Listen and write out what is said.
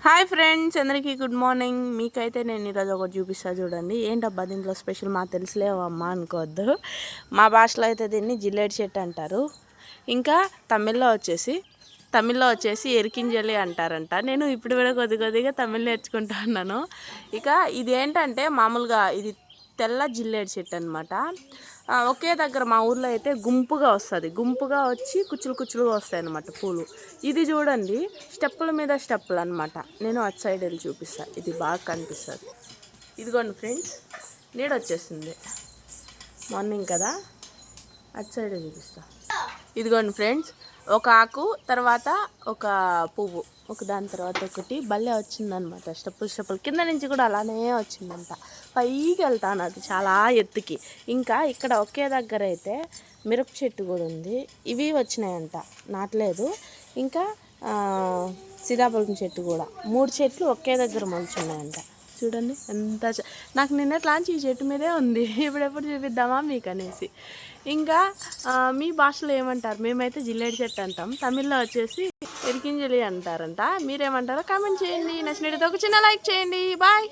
Hi friends, అందరికీ good morning. మీకైతే నేను ఈరోజు ఒకటి చూపిస్తాను చూడండి. ఏంటబ్బా దీంట్లో స్పెషల్ మాకు తెలుసులేవమ్మా అనుకోవద్దు. మా భాషలో అయితే దీన్ని జిల్లేడు చెట్టు అంటారు. ఇంకా తమిళ్లో వచ్చేసి ఎరికింజలి అంటారంట. నేను ఇప్పుడు కూడా కొద్దిగా తమిళ్ నేర్చుకుంటా ఉన్నాను. ఇక ఇది ఏంటంటే మామూలుగా ఇది తెల్ల జిల్లేడు చెట్టు అనమాట. ఒకే దగ్గర మా ఊర్లో అయితే గుంపుగా వస్తుంది. గుంపుగా వచ్చి కుచ్చులుగా వస్తాయి అన్నమాట పూలు. ఇది చూడండి, స్టెప్పుల మీద స్టెప్పులు అనమాట. నేను అటు సైడ్ వెళ్ళి చూపిస్తాను, ఇది బాగా కనిపిస్తుంది. ఇదిగోండి ఫ్రెండ్స్, నీడ వచ్చేసింది, మార్నింగ్ కదా, అటు సైడ్ చూపిస్తా. ఇదిగోండి ఫ్రెండ్స్, ఒక ఆకు తర్వాత ఒక పువ్వు, ఒక దాని తర్వాత ఒకటి భలే వచ్చిందనమాట. స్టెప్పులు కింద నుంచి కూడా అలానే వచ్చిందంట. పైకి వెళ్తాను అది చాలా ఎత్తుకి. ఇంకా ఇక్కడ ఒకే దగ్గర అయితే మిరప చెట్టు కూడా ఉంది. ఇవి వచ్చినాయంట, నాటలేదు. ఇంకా సీతాఫలం చెట్టు కూడా, 3 చెట్లు ఒకే దగ్గర మొలుచున్నాయంట. చూడండి ఎంత నాకు నిన్నట్లాంచి ఈ చెట్టు మీదే ఉంది. ఇప్పుడెప్పుడు చూపిద్దామా మీకు అనేసి. ఇంకా మీ భాషలో ఏమంటారు? మేమైతే జిల్లేడు చెట్టు అంటాం. తమిళ్లో వచ్చేసి ఎరికింజలి అంటారంట. మీరేమంటారో కామెంట్ చేయండి. నచ్చినట్టయితే ఒక చిన్న లైక్ చేయండి. బాయ్.